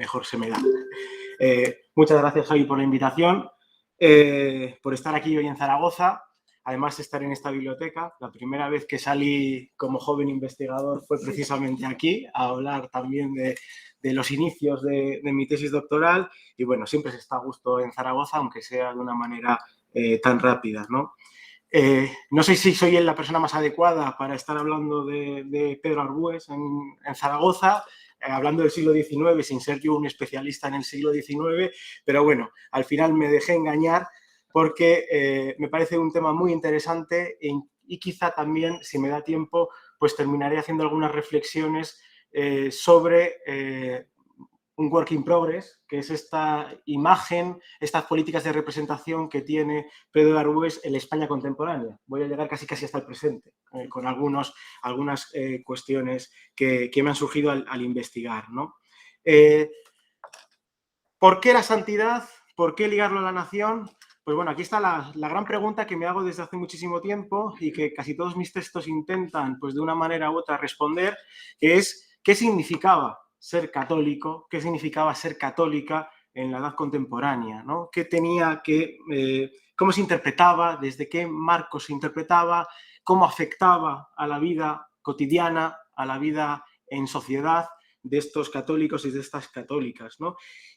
mejor se me da. Muchas gracias, Javi, por la invitación, por estar aquí hoy en Zaragoza. Además, estar en esta biblioteca. La primera vez que salí como joven investigador fue precisamente aquí, a hablar también de los inicios de mi tesis doctoral. Y bueno, siempre se está a gusto en Zaragoza, aunque sea de una manera tan rápida, ¿no? No sé si soy la persona más adecuada para estar hablando de Pedro Arbues en Zaragoza, hablando del siglo XIX, sin ser yo un especialista en el siglo XIX, pero bueno, al final me dejé engañar porque me parece un tema muy interesante y quizá también, si me da tiempo, pues terminaré haciendo algunas reflexiones sobre un work in progress, que es esta imagen, estas políticas de representación que tiene Pedro Arbues en la España contemporánea. Voy a llegar casi hasta el presente, con algunas cuestiones que me han surgido al investigar, ¿no? ¿Por qué la santidad? ¿Por qué ligarlo a la nación? Pues bueno, aquí está la gran pregunta que me hago desde hace muchísimo tiempo y que casi todos mis textos intentan, pues de una manera u otra, responder, que es ¿qué significaba ser católico? ¿Qué significaba ser católica en la edad contemporánea, ¿no? ¿Qué tenía que, cómo se interpretaba, desde qué marco se interpretaba, cómo afectaba a la vida cotidiana, a la vida en sociedad de estos católicos y de estas católicas, ¿no?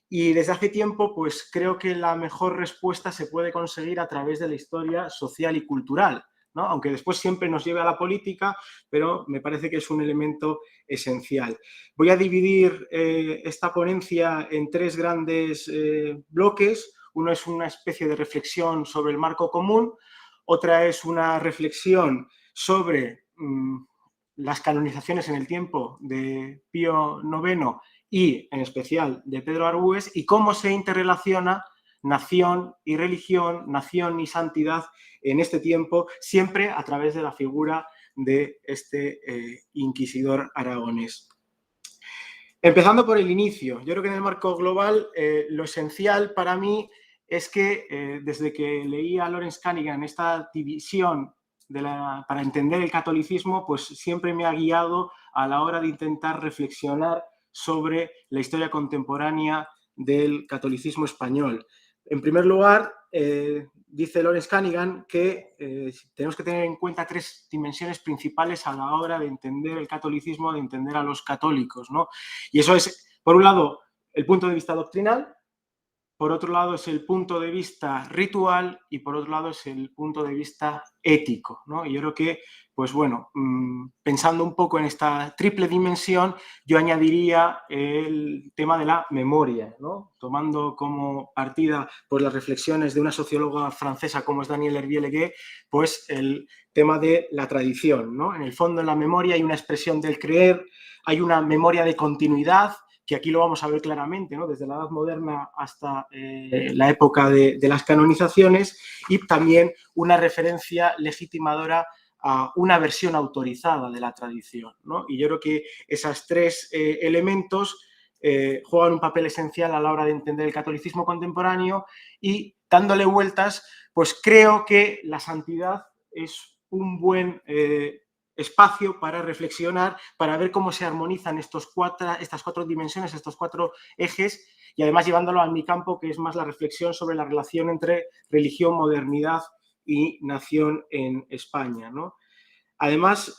Y desde hace tiempo, pues creo que la mejor respuesta se puede conseguir a través de la historia social y cultural, ¿no? Aunque después siempre nos lleve a la política, pero me parece que es un elemento esencial. Voy a dividir esta ponencia en tres grandes bloques. Uno es una especie de reflexión sobre el marco común, otra es una reflexión sobre las canonizaciones en el tiempo de Pío IX y en especial de Pedro Arbues y cómo se interrelaciona nación y religión, nación y santidad en este tiempo, siempre a través de la figura de este inquisidor aragonés. Empezando por el inicio, yo creo que en el marco global lo esencial para mí es que desde que leí a Lawrence Cunningham esta división para entender el catolicismo, pues siempre me ha guiado a la hora de intentar reflexionar sobre la historia contemporánea del catolicismo español. En primer lugar, dice Lawrence Cunningham que tenemos que tener en cuenta tres dimensiones principales a la hora de entender el catolicismo, de entender a los católicos, ¿no? Y eso es, por un lado, el punto de vista doctrinal, por otro lado es el punto de vista ritual y por otro lado es el punto de vista ético, ¿no? Y yo creo que, pues bueno, pensando un poco en esta triple dimensión, yo añadiría el tema de la memoria, ¿no? Tomando como partida pues, las reflexiones de una socióloga francesa como es Danielle Hervieux-Leguet, pues el tema de la tradición, ¿no? En el fondo, en la memoria hay una expresión del creer, hay una memoria de continuidad, que aquí lo vamos a ver claramente, ¿no? Desde la Edad Moderna hasta la época de las canonizaciones, y también una referencia legitimadora a una versión autorizada de la tradición, ¿no? Y yo creo que esos tres elementos juegan un papel esencial a la hora de entender el catolicismo contemporáneo y, dándole vueltas, pues creo que la santidad es un buen espacio para reflexionar, para ver cómo se armonizan estas cuatro dimensiones, estos cuatro ejes, y además llevándolo a mi campo, que es más la reflexión sobre la relación entre religión, modernidad y nación en España, ¿no? Además,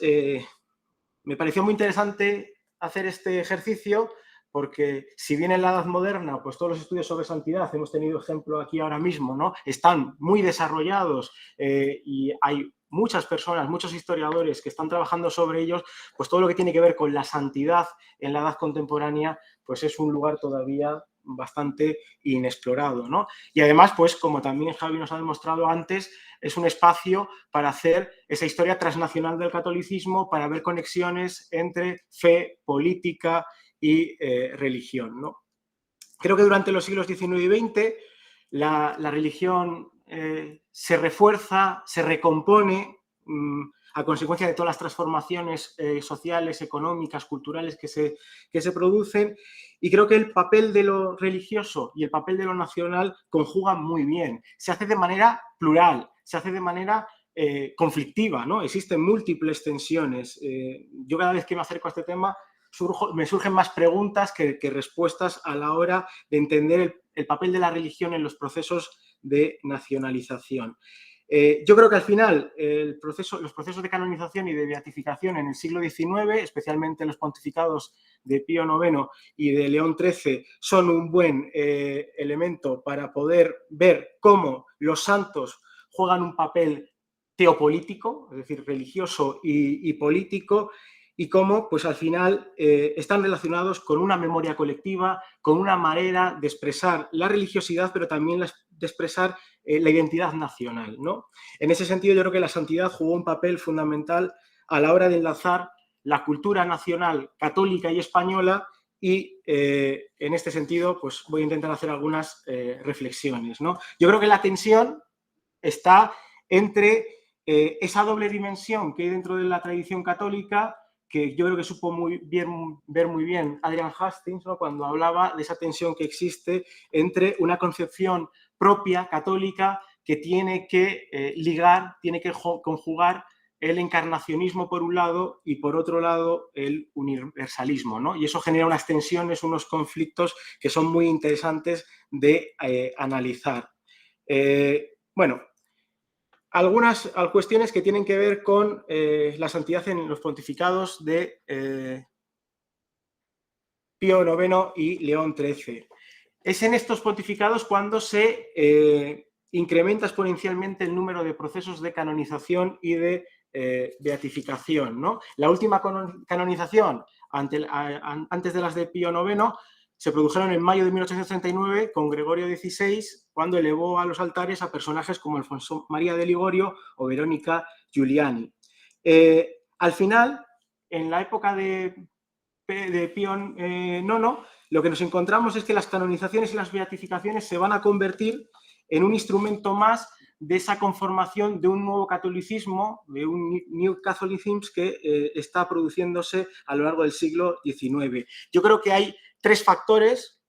me pareció muy interesante hacer este ejercicio porque si bien en la Edad Moderna, pues todos los estudios sobre santidad, hemos tenido ejemplo aquí ahora mismo, ¿no? Están muy desarrollados y hay muchas personas, muchos historiadores que están trabajando sobre ellos, pues todo lo que tiene que ver con la santidad en la edad contemporánea, pues es un lugar todavía bastante inexplorado, ¿no? Y además, pues como también Javi nos ha demostrado antes, es un espacio para hacer esa historia transnacional del catolicismo, para ver conexiones entre fe, política y religión, ¿no? Creo que durante los siglos XIX y XX la religión se refuerza, se recompone a consecuencia de todas las transformaciones sociales, económicas, culturales que se producen, y creo que el papel de lo religioso y el papel de lo nacional conjugan muy bien. Se hace de manera plural, se hace de manera conflictiva, ¿no? Existen múltiples tensiones. Yo cada vez que me acerco a este tema me surgen más preguntas que respuestas a la hora de entender el papel de la religión en los procesos de nacionalización. Yo creo que al final los procesos de canonización y de beatificación en el siglo XIX, especialmente los pontificados de Pío IX y de León XIII, son un buen elemento para poder ver cómo los santos juegan un papel teopolítico, es decir, religioso y político, y cómo, pues al final, están relacionados con una memoria colectiva, con una manera de expresar la religiosidad, pero también de expresar la identidad nacional, ¿no? En ese sentido, yo creo que la santidad jugó un papel fundamental a la hora de enlazar la cultura nacional católica y española y, en este sentido, pues voy a intentar hacer algunas reflexiones, ¿no? Yo creo que la tensión está entre esa doble dimensión que hay dentro de la tradición católica, que yo creo que supo ver muy bien Adrian Hastings, ¿no?, cuando hablaba de esa tensión que existe entre una concepción propia católica que tiene que tiene que conjugar el encarnacionismo por un lado y por otro lado el universalismo, ¿no? Y eso genera unas tensiones, unos conflictos que son muy interesantes de analizar. Bueno, algunas cuestiones que tienen que ver con la santidad en los pontificados de Pío IX y León XIII. Es en estos pontificados cuando se incrementa exponencialmente el número de procesos de canonización y de beatificación, ¿no? La última canonización, antes de las de Pío IX, se produjeron en mayo de 1839 con Gregorio XVI, cuando elevó a los altares a personajes como Alfonso María de Ligorio o Verónica Giuliani. Al final, en la época de Pío IX, lo que nos encontramos es que las canonizaciones y las beatificaciones se van a convertir en un instrumento más de esa conformación de un nuevo catolicismo, de un New Catholicism que está produciéndose a lo largo del siglo XIX. Yo creo que hay tres factores,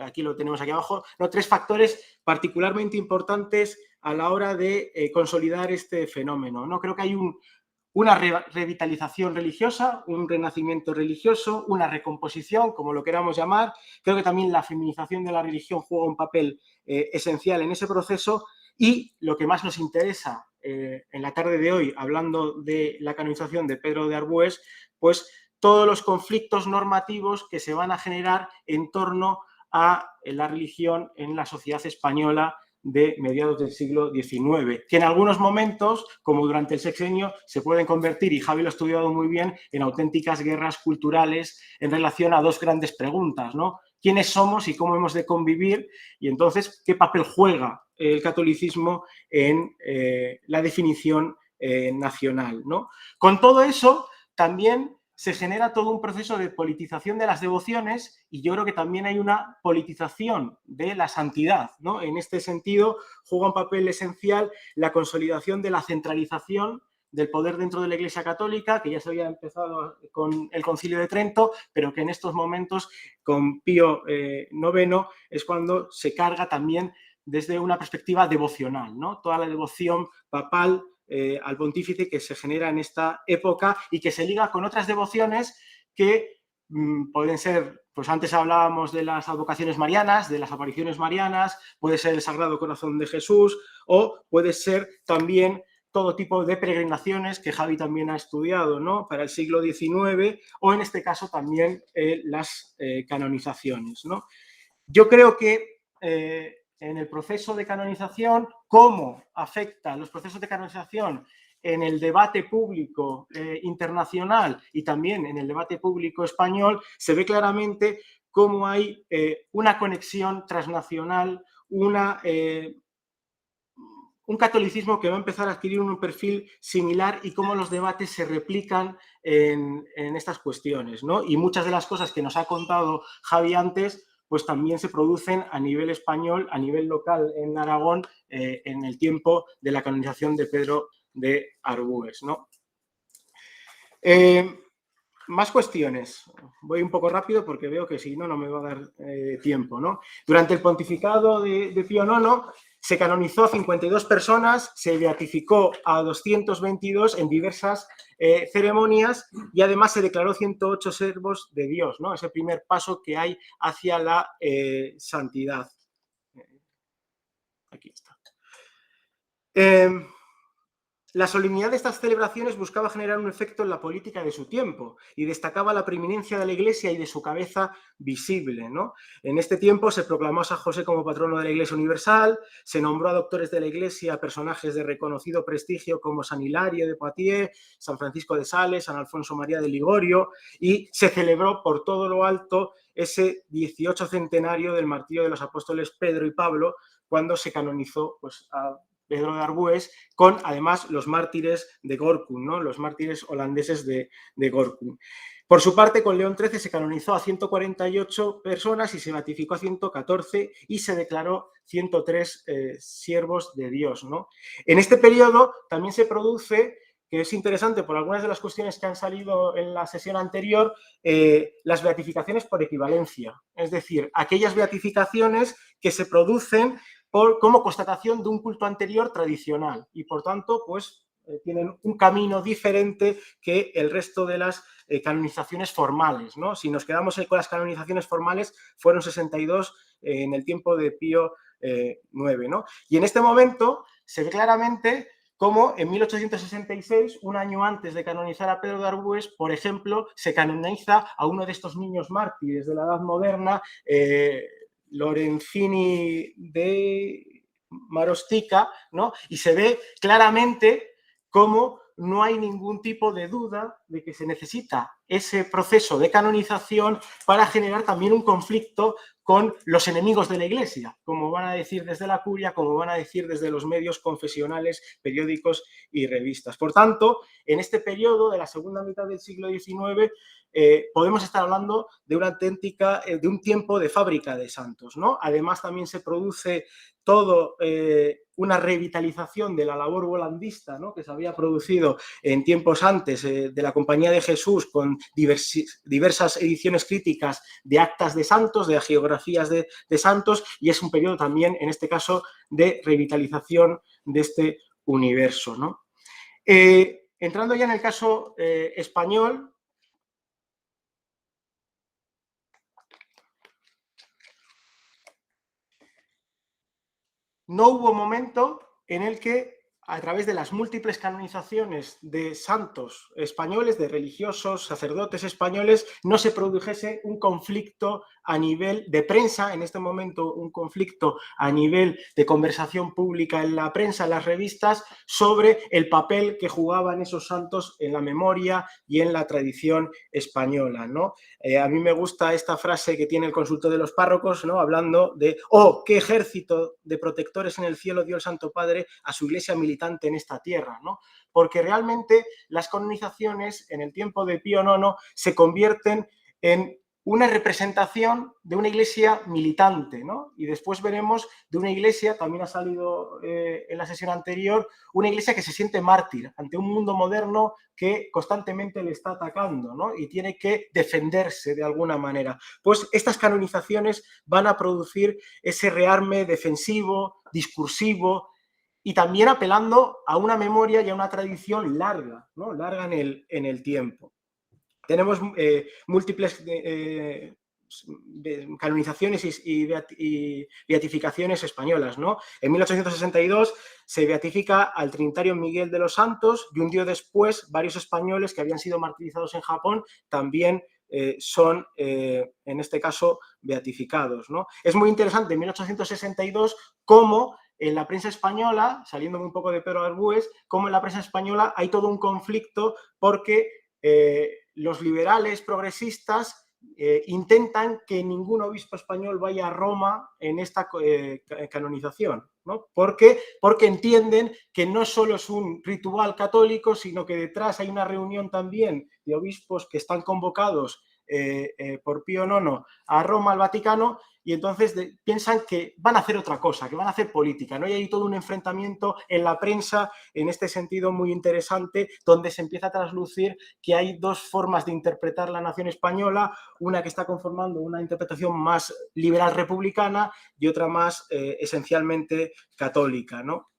aquí lo tenemos aquí abajo, tres factores particularmente importantes a la hora de consolidar este fenómeno, ¿no? Creo que hay una revitalización religiosa, un renacimiento religioso, una recomposición, como lo queramos llamar. Creo que también la feminización de la religión juega un papel esencial en ese proceso, y lo que más nos interesa en la tarde de hoy, hablando de la canonización de Pedro de Arbués, pues todos los conflictos normativos que se van a generar en torno a la religión en la sociedad española de mediados del siglo XIX, que en algunos momentos, como durante el sexenio, se pueden convertir, y Javi lo ha estudiado muy bien, en auténticas guerras culturales en relación a dos grandes preguntas, ¿no? ¿Quiénes somos y cómo hemos de convivir? Y entonces, ¿qué papel juega el catolicismo en la definición nacional, ¿no? Con todo eso, también se genera todo un proceso de politización de las devociones, y yo creo que también hay una politización de la santidad, ¿no? En este sentido, juega un papel esencial la consolidación de la centralización del poder dentro de la Iglesia Católica, que ya se había empezado con el Concilio de Trento, pero que en estos momentos, con Pío IX, es cuando se carga también desde una perspectiva devocional, ¿no? Toda la devoción papal al pontífice que se genera en esta época y que se liga con otras devociones que pueden ser, pues antes hablábamos de las advocaciones marianas, de las apariciones marianas, puede ser el Sagrado Corazón de Jesús, o puede ser también todo tipo de peregrinaciones que Javi también ha estudiado, ¿no?, para el siglo XIX, o en este caso también las canonizaciones, ¿no? Yo creo que en el proceso de canonización, cómo afectan los procesos de canonización en el debate público internacional y también en el debate público español, se ve claramente cómo hay una conexión transnacional, un catolicismo que va a empezar a adquirir un perfil similar, y cómo los debates se replican en estas cuestiones, ¿no? Y muchas de las cosas que nos ha contado Javi antes, pues también se producen a nivel español, a nivel local en Aragón, en el tiempo de la canonización de Pedro de Arbués, ¿no? Más cuestiones. Voy un poco rápido porque veo que si no, no me va a dar tiempo, ¿no? Durante el pontificado de Pío IX se canonizó a 52 personas, se beatificó a 222 en diversas ceremonias y además se declaró 108 siervos de Dios, ¿no? Ese primer paso que hay hacia la santidad. Aquí está. La solemnidad de estas celebraciones buscaba generar un efecto en la política de su tiempo y destacaba la preeminencia de la Iglesia y de su cabeza visible, ¿no? En este tiempo se proclamó a San José como patrono de la Iglesia Universal, se nombró a doctores de la Iglesia, a personajes de reconocido prestigio como San Hilario de Poitiers, San Francisco de Sales, San Alfonso María de Ligorio, y se celebró por todo lo alto ese 18 centenario del martirio de los apóstoles Pedro y Pablo, cuando se canonizó pues, a Pedro de Arbues, con además los mártires de Gorkum, ¿no? Los mártires holandeses de Gorkum. Por su parte, con León XIII se canonizó a 148 personas y se beatificó a 114 y se declaró 103 siervos de Dios, ¿no? En este periodo también se produce, que es interesante por algunas de las cuestiones que han salido en la sesión anterior, las beatificaciones por equivalencia, es decir, aquellas beatificaciones que se producen como constatación de un culto anterior tradicional y, por tanto, pues tienen un camino diferente que el resto de las canonizaciones formales, ¿no? Si nos quedamos con las canonizaciones formales, fueron 62 en el tiempo de Pío IX, ¿no? Y en este momento se ve claramente cómo en 1866, un año antes de canonizar a Pedro de Arbues, por ejemplo, se canoniza a uno de estos niños mártires de la Edad Moderna, Lorenzini de Marostica, ¿no? Y se ve claramente cómo no hay ningún tipo de duda de que se necesita ese proceso de canonización para generar también un conflicto con los enemigos de la Iglesia, como van a decir desde la curia, como van a decir desde los medios confesionales, periódicos y revistas. Por tanto, en este periodo de la segunda mitad del siglo XIX, podemos estar hablando de una auténtica, de un tiempo de fábrica de santos, ¿no? Además, también se produce todo una revitalización de la labor volandista, ¿no? Que se había producido en tiempos antes de la Compañía de Jesús con diversas ediciones críticas de actas de santos, de geografías de santos, y es un periodo también, en este caso, de revitalización de este universo, ¿no? Entrando ya en el caso español, no hubo momento en el que, a través de las múltiples canonizaciones de santos españoles, de religiosos, sacerdotes españoles, no se produjese un conflicto a nivel de prensa, en este momento un conflicto a nivel de conversación pública en la prensa, en las revistas, sobre el papel que jugaban esos santos en la memoria y en la tradición española, ¿no? A mí me gusta esta frase que tiene el consulto de los párrocos, ¿no? Hablando de, oh, qué ejército de protectores en el cielo dio el Santo Padre a su iglesia militante en esta tierra, ¿no? Porque realmente las canonizaciones en el tiempo de Pío IX se convierten en una representación de una iglesia militante, ¿no? Y después veremos de una iglesia, también ha salido en la sesión anterior, una iglesia que se siente mártir ante un mundo moderno que constantemente le está atacando, ¿no? Y tiene que defenderse de alguna manera. Pues estas canonizaciones van a producir ese rearme defensivo, discursivo, y también apelando a una memoria y a una tradición larga, ¿no? Larga en el tiempo. Tenemos múltiples canonizaciones y beatificaciones españolas, ¿no? En 1862 se beatifica al Trinitario Miguel de los Santos y un día después varios españoles que habían sido martirizados en Japón también son, en este caso, beatificados, ¿no? Es muy interesante en 1862 cómo en la prensa española, saliendo un poco de Pedro Arbues, cómo en la prensa española hay todo un conflicto porque los liberales progresistas intentan que ningún obispo español vaya a Roma en esta canonización, ¿no? Porque entienden que no solo es un ritual católico, sino que detrás hay una reunión también de obispos que están convocados por Pío IX a Roma, al Vaticano, y entonces piensan que van a hacer otra cosa, que van a hacer política, ¿no? Y hay todo un enfrentamiento en la prensa, en este sentido muy interesante, donde se empieza a traslucir que hay dos formas de interpretar la nación española, una que está conformando una interpretación más liberal republicana y otra más esencialmente católica, ¿no?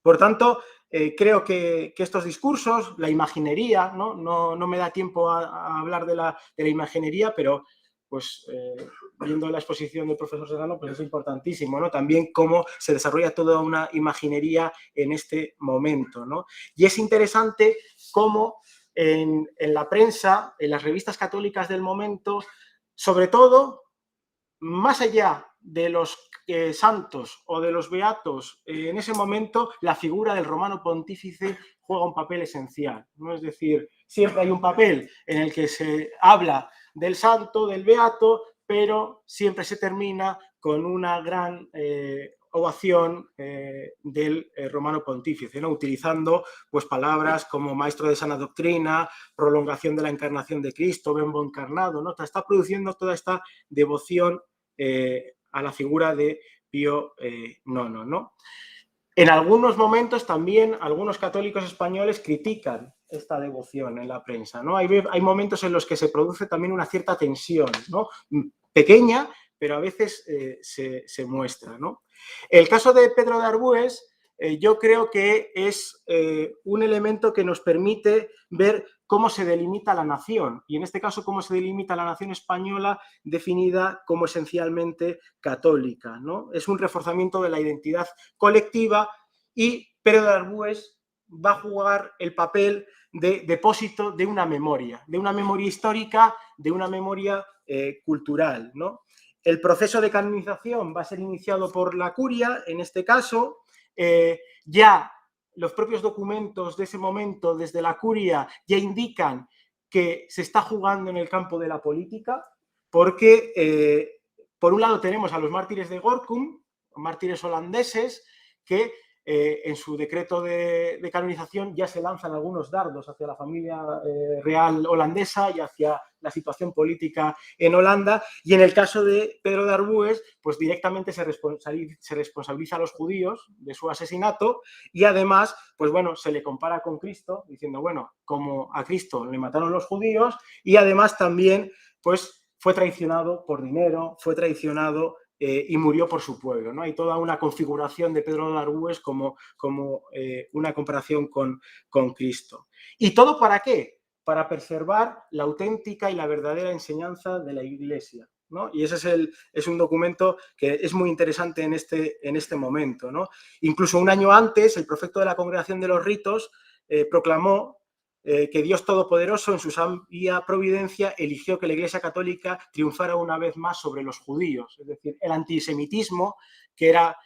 Por tanto, creo que estos discursos, la imaginería, no me da tiempo a hablar de la imaginería, pero pues viendo la exposición del profesor Serrano, pues es importantísimo, ¿no? También cómo se desarrolla toda una imaginería en este momento, ¿no? Y es interesante cómo en la prensa, en las revistas católicas del momento, sobre todo, más allá de los santos o de los beatos, en ese momento la figura del romano pontífice juega un papel esencial, ¿no? Es decir, siempre hay un papel en el que se habla del santo, del beato, pero siempre se termina con una gran ovación del romano pontífice, ¿no? Utilizando pues, palabras como maestro de sana doctrina, prolongación de la encarnación de Cristo, Bembo encarnado, ¿no? Está produciendo toda esta devoción a la figura de Pío IX, ¿no? En algunos momentos también algunos católicos españoles critican esta devoción en la prensa, ¿no? Hay momentos en los que se produce también una cierta tensión, ¿no? Pequeña, pero a veces se muestra, ¿no? El caso de Pedro de Arbués, yo creo que es un elemento que nos permite ver cómo se delimita la nación, y en este caso cómo se delimita la nación española definida como esencialmente católica, ¿no? Es un reforzamiento de la identidad colectiva y Pedro de Arbués va a jugar el papel de depósito de una memoria histórica, de una memoria cultural, ¿no? El proceso de canonización va a ser iniciado por la curia, en este caso, ya los propios documentos de ese momento desde la curia ya indican que se está jugando en el campo de la política, porque por un lado tenemos a los mártires de Gorkum, mártires holandeses, que en su decreto de canonización ya se lanzan algunos dardos hacia la familia real holandesa y hacia la situación política en Holanda, y en el caso de Pedro de Arbués, pues directamente se responsabiliza a los judíos de su asesinato, y además, pues bueno, se le compara con Cristo, diciendo, bueno, como a Cristo le mataron los judíos, y además también, pues fue traicionado por dinero, fue traicionado y murió por su pueblo, ¿no? Hay toda una configuración de Pedro de Arbués como una comparación con Cristo. ¿Y todo para qué? Para preservar la auténtica y la verdadera enseñanza de la Iglesia, ¿no? Y ese es un documento que es muy interesante en este momento, ¿no? Incluso un año antes, el prefecto de la Congregación de los Ritos proclamó que Dios Todopoderoso, en su sabia providencia, eligió que la Iglesia Católica triunfara una vez más sobre los judíos. Es decir, el antisemitismo, que era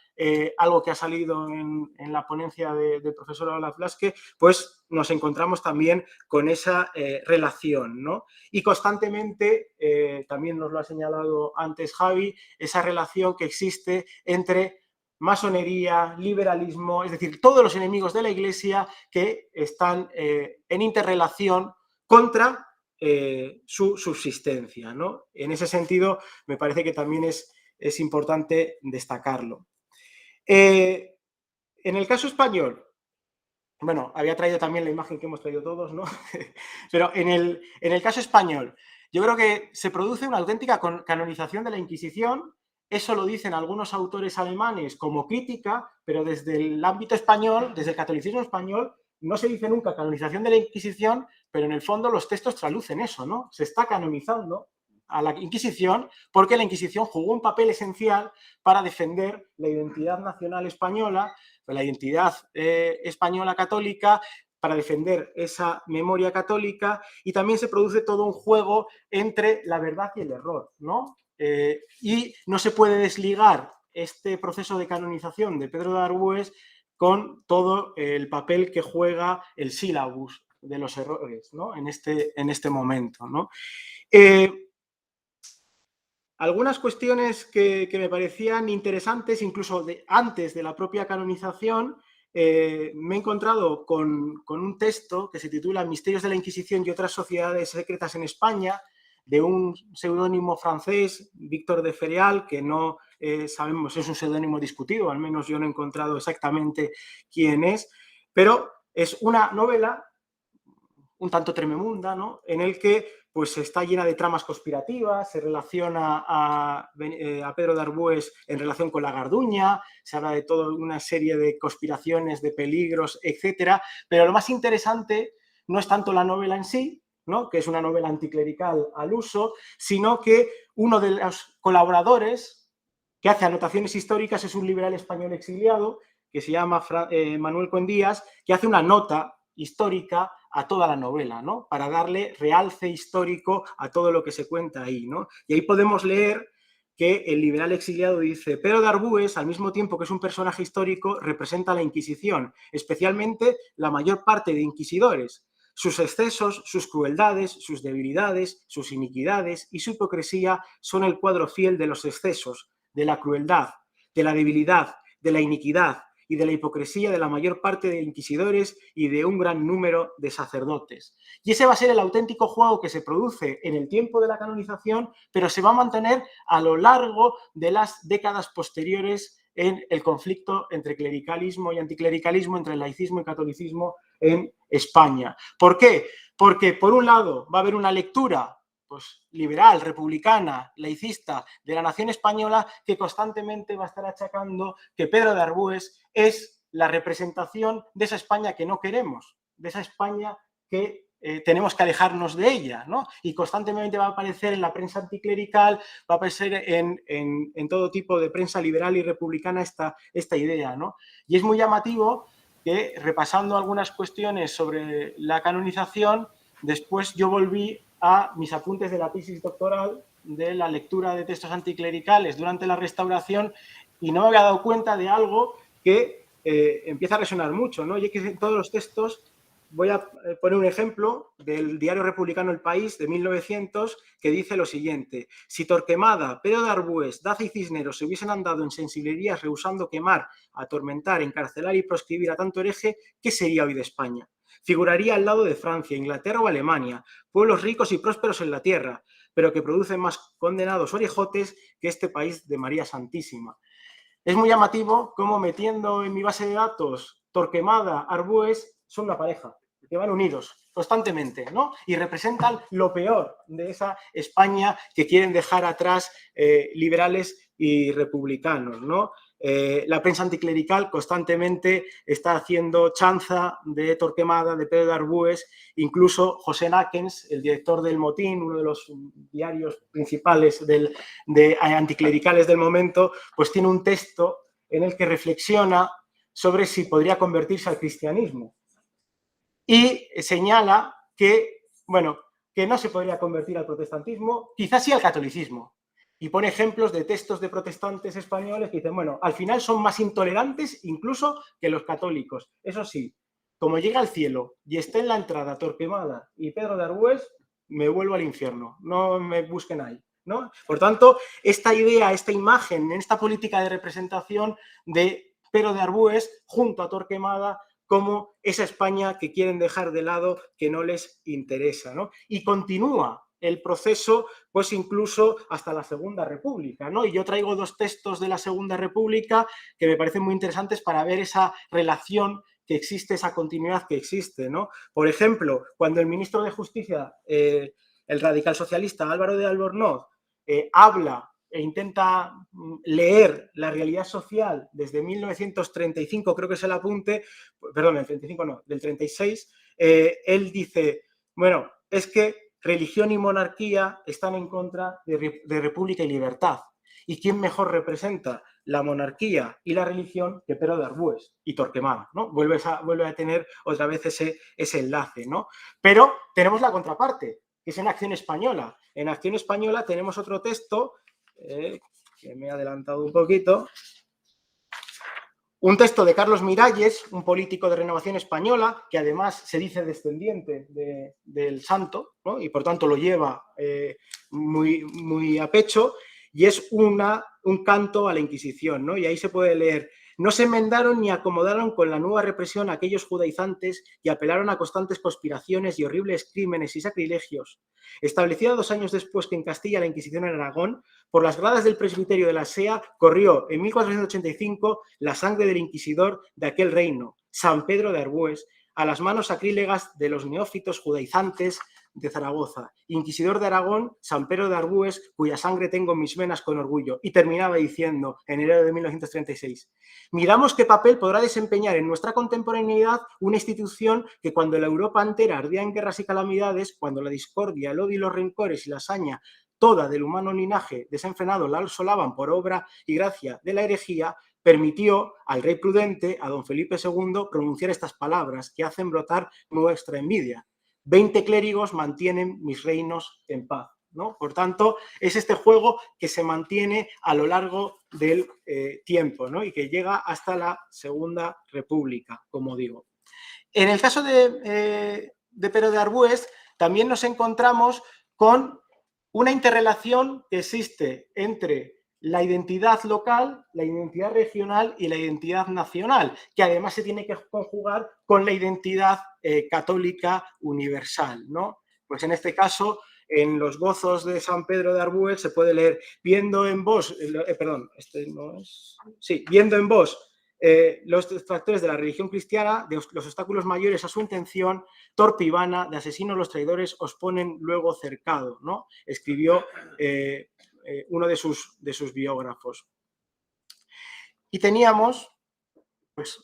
algo que ha salido en la ponencia del profesor Olaf Laske, pues nos encontramos también con esa relación, ¿no? Y constantemente, también nos lo ha señalado antes Javi, esa relación que existe entre masonería, liberalismo, es decir, todos los enemigos de la Iglesia que están en interrelación contra su subsistencia, ¿no? En ese sentido, me parece que también es importante destacarlo. En el caso español, bueno, había traído también la imagen que hemos traído todos, ¿no? Pero en el caso español, yo creo que se produce una auténtica canonización de la Inquisición. Eso lo dicen algunos autores alemanes como crítica, pero desde el ámbito español, desde el catolicismo español, no se dice nunca canonización de la Inquisición, pero en el fondo los textos traducen eso, ¿no? Se está canonizando a la Inquisición porque la Inquisición jugó un papel esencial para defender la identidad nacional española, la identidad española católica, para defender esa memoria católica, y también se produce todo un juego entre la verdad y el error, ¿no? Y no se puede desligar este proceso de canonización de Pedro de Arbués con todo el papel que juega el sílabus de los errores, ¿no? en este momento, ¿no? Algunas cuestiones que me parecían interesantes, incluso antes de la propia canonización, me he encontrado con un texto que se titula Misterios de la Inquisición y otras sociedades secretas en España, de un seudónimo francés, Víctor de Fereal, que no sabemos, es un seudónimo discutido, al menos yo no he encontrado exactamente quién es, pero es una novela un tanto tremenda, ¿no? En el que pues está llena de tramas conspirativas, se relaciona a Pedro de Arbués en relación con la Garduña, se habla de toda una serie de conspiraciones, de peligros, etcétera, pero lo más interesante no es tanto la novela en sí, ¿no? Que es una novela anticlerical al uso, sino que uno de los colaboradores que hace anotaciones históricas es un liberal español exiliado que se llama Manuel Coendías, que hace una nota histórica a toda la novela, ¿no? Para darle realce histórico a todo lo que se cuenta ahí, ¿no? Y ahí podemos leer que el liberal exiliado dice: Pedro de Arbués, al mismo tiempo que es un personaje histórico, representa la Inquisición, especialmente la mayor parte de inquisidores. Sus excesos, sus crueldades, sus debilidades, sus iniquidades y su hipocresía son el cuadro fiel de los excesos, de la crueldad, de la debilidad, de la iniquidad y de la hipocresía de la mayor parte de inquisidores y de un gran número de sacerdotes. Y ese va a ser el auténtico juego que se produce en el tiempo de la canonización, pero se va a mantener a lo largo de las décadas posteriores en el conflicto entre clericalismo y anticlericalismo, entre laicismo y catolicismo en España. ¿Por qué? Porque, por un lado, va a haber una lectura pues, liberal, republicana, laicista de la nación española, que constantemente va a estar achacando que Pedro de Arbués es la representación de esa España que no queremos, de esa España que tenemos que alejarnos de ella, ¿no? Y constantemente va a aparecer en la prensa anticlerical, va a aparecer en todo tipo de prensa liberal y republicana esta idea, ¿no? Y es muy llamativo que, repasando algunas cuestiones sobre la canonización, después yo volví a mis apuntes de la tesis doctoral de la lectura de textos anticlericales durante la Restauración y no me había dado cuenta de algo que empieza a resonar mucho, ¿no? Y es que en todos los textos, voy a poner un ejemplo del diario republicano El País de 1900 que dice lo siguiente: si Torquemada, Pedro de Arbués, Daza y Cisneros se hubiesen andado en sensiblerías rehusando quemar, atormentar, encarcelar y proscribir a tanto hereje, ¿qué sería hoy de España? Figuraría al lado de Francia, Inglaterra o Alemania, pueblos ricos y prósperos en la tierra, pero que producen más condenados orejotes que este país de María Santísima. Es muy llamativo cómo, metiendo en mi base de datos Torquemada, Arbués, son una pareja, que van unidos constantemente, ¿no? Y representan lo peor de esa España que quieren dejar atrás liberales y republicanos, ¿no? La prensa anticlerical constantemente está haciendo chanza de Torquemada, de Pedro de Arbués, incluso José Náquens, el director del Motín, uno de los diarios principales de anticlericales del momento, pues tiene un texto en el que reflexiona sobre si podría convertirse al cristianismo. Y señala que, bueno, que no se podría convertir al protestantismo, quizás sí al catolicismo. Y pone ejemplos de textos de protestantes españoles que dicen, bueno, al final son más intolerantes incluso que los católicos. Eso sí, como llega al cielo y esté en la entrada Torquemada y Pedro de Arbués, me vuelvo al infierno, no me busquen ahí, ¿no? Por tanto, esta idea, esta imagen, esta política de representación de Pedro de Arbués junto a Torquemada como esa España que quieren dejar de lado, que no les interesa, ¿no? Y continúa el proceso, pues incluso hasta la Segunda República, ¿no? Y yo traigo dos textos de la Segunda República que me parecen muy interesantes para ver esa relación que existe, esa continuidad que existe, ¿no? Por ejemplo, cuando el ministro de Justicia, el radical socialista Álvaro de Albornoz, habla e intenta leer la realidad social desde 1935, creo que es el apunte, perdón, el 35 no, del 36, él dice, bueno, es que religión y monarquía están en contra de república y libertad. ¿Y quién mejor representa la monarquía y la religión que Pedro de Arbués y Torquemada, ¿no? Vuelve a tener otra vez ese enlace, ¿no? Pero tenemos la contraparte, que es en Acción Española. En Acción Española tenemos otro texto que me he adelantado un poquito. Un texto de Carlos Miralles, un político de Renovación Española, que además se dice descendiente del santo, ¿no? Y por tanto lo lleva muy a pecho, y es un canto a la Inquisición, ¿no? Y ahí se puede leer: No se enmendaron ni acomodaron con la nueva represión a aquellos judaizantes y apelaron a constantes conspiraciones y horribles crímenes y sacrilegios. Establecida 2 años después que en Castilla la Inquisición en Aragón, por las gradas del presbiterio de la SEA corrió en 1485 la sangre del inquisidor de aquel reino, San Pedro de Arbues, a las manos sacrílegas de los neófitos judaizantes de Zaragoza, inquisidor de Aragón, San Pedro de Arbues, cuya sangre tengo en mis venas con orgullo. Y terminaba diciendo, en enero de 1936, miramos qué papel podrá desempeñar en nuestra contemporaneidad una institución que cuando la Europa entera ardía en guerras y calamidades, cuando la discordia, el odio y los rencores y la saña toda del humano linaje desenfrenado la asolaban por obra y gracia de la herejía, permitió al rey prudente, a don Felipe II, pronunciar estas palabras que hacen brotar nuestra envidia. 20 clérigos mantienen mis reinos en paz, ¿no? Por tanto, es este juego que se mantiene a lo largo del tiempo, ¿no? Y que llega hasta la Segunda República, como digo. En el caso de Pedro de Arbues, también nos encontramos con una interrelación que existe entre la identidad local, la identidad regional y la identidad nacional, que además se tiene que conjugar con la identidad católica universal, ¿no? Pues en este caso, en los gozos de San Pedro de Arbues se puede leer, viendo en vos, viendo en vos los detractores de la religión cristiana, de los obstáculos mayores a su intención, torpe y vana, de asesinos los traidores os ponen luego cercado, ¿no? Escribió uno de sus biógrafos. Y teníamos, pues,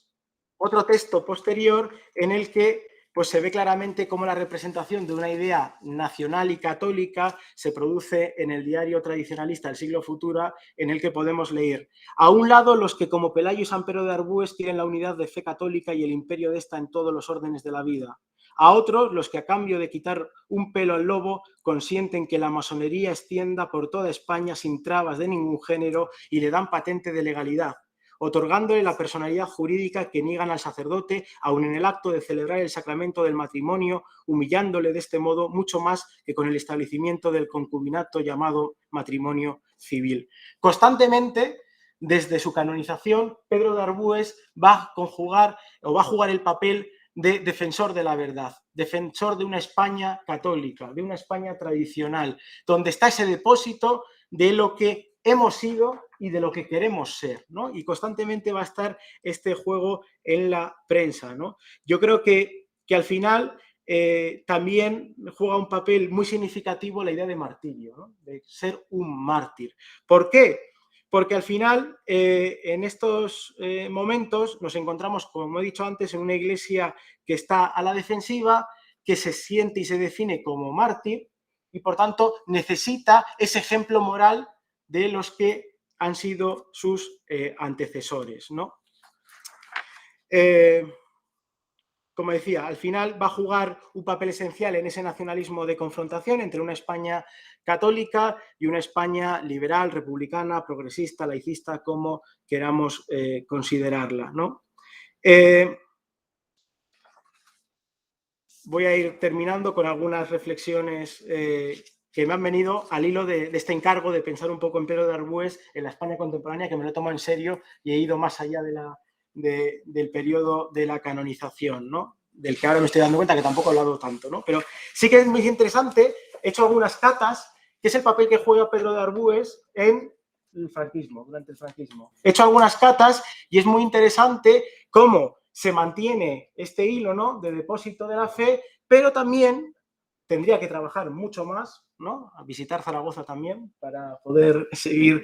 otro texto posterior en el que pues, se ve claramente cómo la representación de una idea nacional y católica se produce en el diario tradicionalista El Siglo Futura, en el que podemos leer: a un lado, los que como Pelayo y San Pedro de Arbues quieren la unidad de fe católica y el imperio de esta en todos los órdenes de la vida. A otros, los que a cambio de quitar un pelo al lobo, consienten que la masonería extienda por toda España sin trabas de ningún género y le dan patente de legalidad, otorgándole la personalidad jurídica que niegan al sacerdote, aun en el acto de celebrar el sacramento del matrimonio, humillándole de este modo mucho más que con el establecimiento del concubinato llamado matrimonio civil. Constantemente, desde su canonización, Pedro de Arbues va a jugar el papel de defensor de la verdad, defensor de una España católica, de una España tradicional, donde está ese depósito de lo que hemos sido y de lo que queremos ser, ¿no? Y constantemente va a estar este juego en la prensa, ¿no? Yo creo que al final también juega un papel muy significativo la idea de martirio, ¿no? De ser un mártir. ¿Por qué? Porque al final, en estos momentos, nos encontramos, como he dicho antes, en una iglesia que está a la defensiva, que se siente y se define como mártir, y por tanto necesita ese ejemplo moral de los que han sido sus antecesores, ¿no? Como decía, al final va a jugar un papel esencial en ese nacionalismo de confrontación entre una España católica y una España liberal, republicana, progresista, laicista, como queramos considerarla, ¿no? Voy a ir terminando con algunas reflexiones que me han venido al hilo de este encargo de pensar un poco en Pedro de Arbues en la España contemporánea, que me lo he tomado en serio y he ido más allá del periodo de la canonización, ¿no? Del que ahora me estoy dando cuenta que tampoco he hablado tanto, ¿no? Pero sí que es muy interesante, he hecho algunas catas, que es el papel que juega Pedro de Arbues en el franquismo, durante el franquismo. He hecho algunas catas y es muy interesante cómo se mantiene este hilo, ¿no?, de depósito de la fe, pero también tendría que trabajar mucho más, ¿no?, a visitar Zaragoza también para poder seguir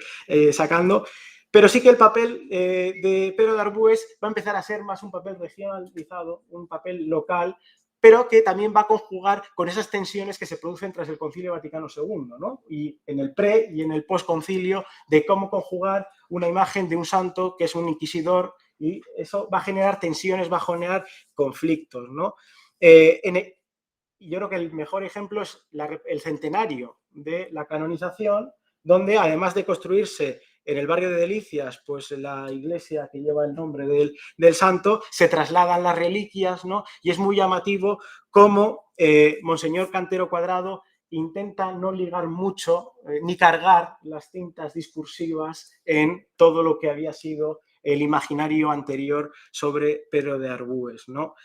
sacando. Pero sí que el papel de Pedro de Arbues va a empezar a ser más un papel regionalizado, un papel local, pero que también va a conjugar con esas tensiones que se producen tras el Concilio Vaticano II, ¿no? Y en el pre y en el post-concilio, de cómo conjugar una imagen de un santo que es un inquisidor, y eso va a generar tensiones, va a generar conflictos, ¿no? Yo creo que el mejor ejemplo es el centenario de la canonización, donde además de construirse en el barrio de Delicias, pues la iglesia que lleva el nombre del santo, se trasladan las reliquias, ¿no? Y es muy llamativo cómo Monseñor Cantero Cuadrado intenta no ligar mucho ni cargar las cintas discursivas en todo lo que había sido el imaginario anterior sobre Pedro de Arbúes, ¿no?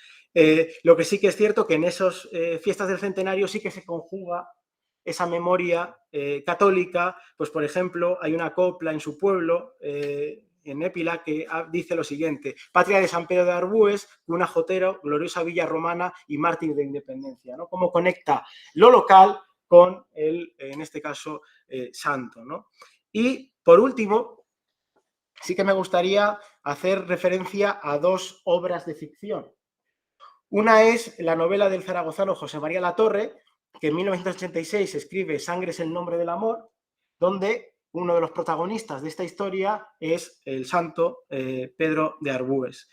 Lo que sí que es cierto que en esas fiestas del centenario sí que se conjuga esa memoria católica, pues por ejemplo hay una copla en su pueblo, en Épila, que dice lo siguiente: patria de San Pedro de Arbúes, cuna jotero, gloriosa villa romana y mártir de independencia, ¿no? Cómo conecta lo local con el, en este caso, santo, ¿no? Y por último, sí que me gustaría hacer referencia a dos obras de ficción. Una es la novela del zaragozano José María Latorre, que en 1986 escribe Sangre es el nombre del amor, donde uno de los protagonistas de esta historia es el santo Pedro de Arbúes.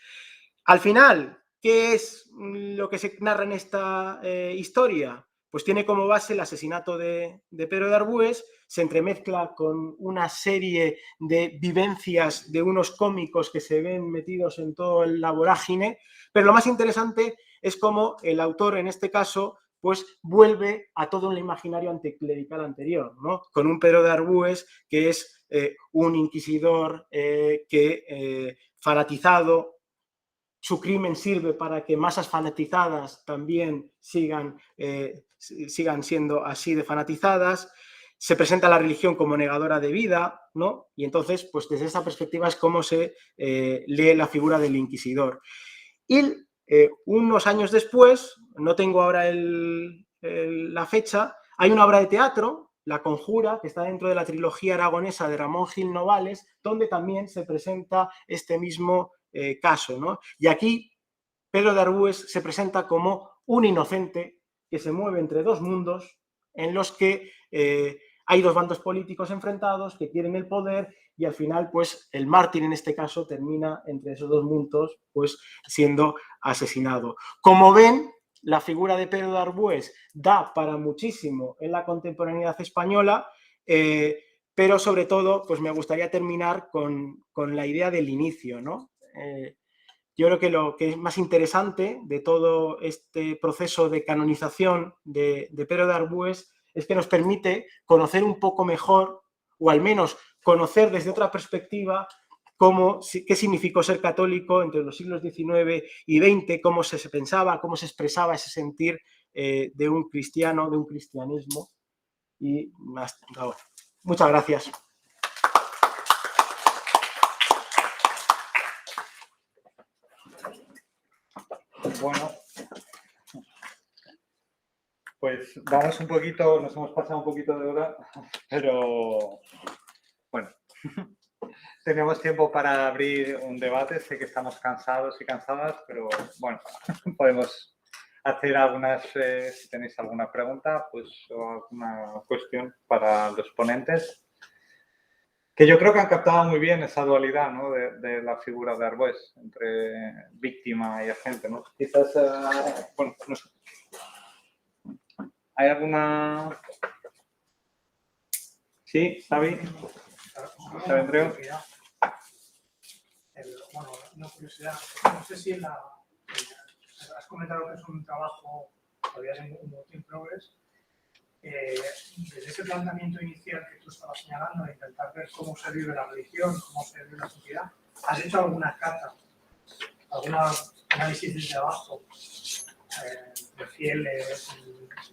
Al final, ¿qué es lo que se narra en esta historia? Pues tiene como base el asesinato de Pedro de Arbúes, se entremezcla con una serie de vivencias de unos cómicos que se ven metidos en toda la vorágine, pero lo más interesante es cómo el autor, en este caso, pues vuelve a todo el imaginario anticlerical anterior, ¿no? Con un Pedro de Arbúes que es un inquisidor fanatizado. Su crimen sirve para que masas fanatizadas también sigan siendo así de fanatizadas. Se presenta la religión como negadora de vida, ¿no? Y entonces, pues desde esa perspectiva es como se lee la figura del inquisidor. Y unos años después, no tengo ahora la fecha, hay una obra de teatro, La Conjura, que está dentro de la trilogía aragonesa de Ramón Gil Novales, donde también se presenta este mismo caso, ¿no? Y aquí Pedro de Arbúes se presenta como un inocente que se mueve entre dos mundos en los que hay dos bandos políticos enfrentados que quieren el poder y al final, pues, el mártir en este caso termina entre esos dos mundos, pues, siendo asesinado. Como ven, la figura de Pedro de Arbúes da para muchísimo en la contemporaneidad española, pero sobre todo, pues me gustaría terminar con la idea del inicio, ¿no? Yo creo que lo que es más interesante de todo este proceso de canonización de Pedro de Arbúes es que nos permite conocer un poco mejor, o al menos conocer desde otra perspectiva, qué significó ser católico entre los siglos XIX y XX, cómo se pensaba, cómo se expresaba ese sentir de un cristiano, de un cristianismo. Y hasta ahora. Muchas gracias. Bueno, pues vamos un poquito, nos hemos pasado un poquito de hora, pero bueno, tenemos tiempo para abrir un debate. Sé que estamos cansados y cansadas, pero bueno, podemos hacer algunas, si tenéis alguna pregunta, pues o alguna cuestión para los ponentes. Que yo creo que han captado muy bien esa dualidad, ¿no? de la figura de Arbúes entre víctima y agente, ¿no? Quizás, bueno, no sé. ¿Hay alguna...? Sí, Xavi. Xavi Andreu. Bueno, una curiosidad. No sé si has comentado que es un trabajo todavía en un work in progress. Desde ese planteamiento inicial que tú estabas señalando, de intentar ver cómo se vive la religión, cómo se vive la sociedad, ¿has hecho alguna cata, algún análisis desde abajo de fieles,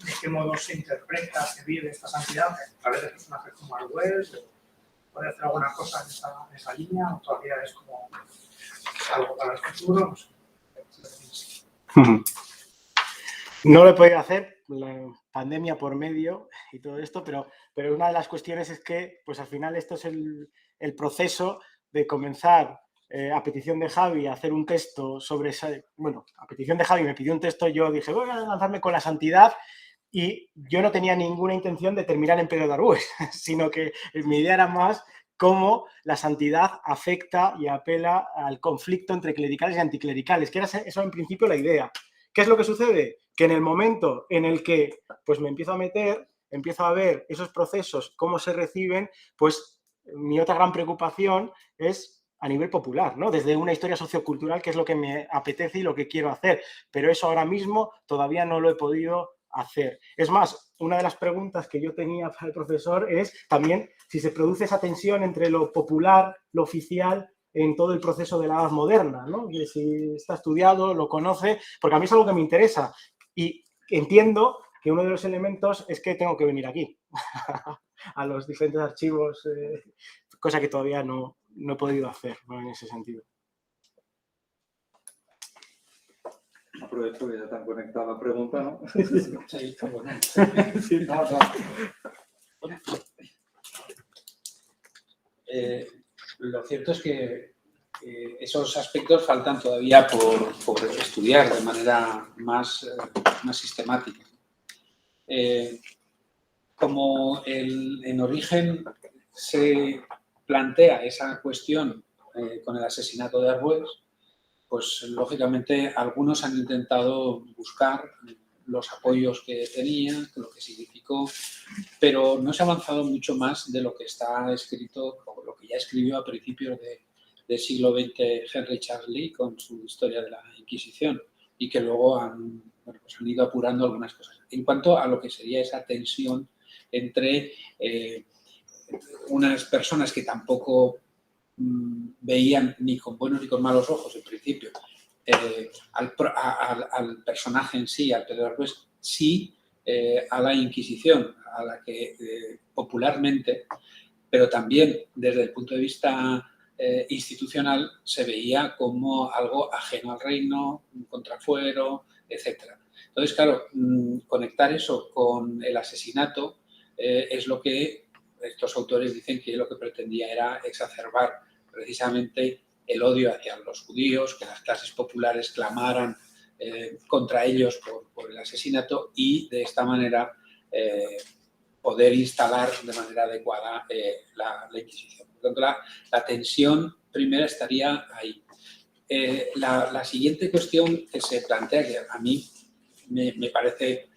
de qué modo se interpreta, se vive esta santidad a través de personajes como Arbúes? ¿Puede hacer alguna cosa en esa línea o todavía es como algo para el futuro? No sé. No lo he podido hacer, la pandemia por medio y todo esto, pero una de las cuestiones es que, pues al final esto es el proceso de comenzar a petición de Javi a hacer un texto sobre esa, bueno, a petición de Javi me pidió un texto, yo dije, voy a lanzarme con la santidad y yo no tenía ninguna intención de terminar en Pedro de Arbúes, sino que mi idea era más cómo la santidad afecta y apela al conflicto entre clericales y anticlericales, que era eso en principio la idea. ¿Qué es lo que sucede? Que en el momento en el que pues me empiezo a meter, empiezo a ver esos procesos, cómo se reciben, pues mi otra gran preocupación es a nivel popular, ¿no? Desde una historia sociocultural, que es lo que me apetece y lo que quiero hacer. Pero eso ahora mismo todavía no lo he podido hacer. Es más, una de las preguntas que yo tenía para el profesor es también si se produce esa tensión entre lo popular, lo oficial, en todo el proceso de la edad moderna, ¿no? Que si está estudiado, lo conoce, porque a mí es algo que me interesa y entiendo que uno de los elementos es que tengo que venir aquí a los diferentes archivos, cosa que todavía no he podido hacer, ¿no? En ese sentido. Aprovecho que ya te han conectado la pregunta, ¿no? Sí, bueno. Sí. No. Lo cierto es que esos aspectos faltan todavía por estudiar de manera más sistemática. Como en origen se plantea esa cuestión con el asesinato de Arbues, pues lógicamente algunos han intentado buscar los apoyos que tenía, lo que significó, pero no se ha avanzado mucho más de lo que está escrito, o lo que ya escribió a principios del siglo XX Henry Charles con su historia de la Inquisición, y que luego han ido apurando algunas cosas. En cuanto a lo que sería esa tensión entre unas personas que tampoco veían ni con buenos ni con malos ojos, en principio, al personaje en sí, al Pedro Arbues, sí a la Inquisición, a la que popularmente, pero también desde el punto de vista institucional, se veía como algo ajeno al reino, un contrafuero, etc. Entonces, claro, conectar eso con el asesinato es lo que estos autores dicen que lo que pretendía era exacerbar precisamente el odio hacia los judíos, que las clases populares clamaran contra ellos por el asesinato y de esta manera poder instalar de manera adecuada la Inquisición. Por lo tanto, la tensión primera estaría ahí. La siguiente cuestión que se plantea, que a mí me parece,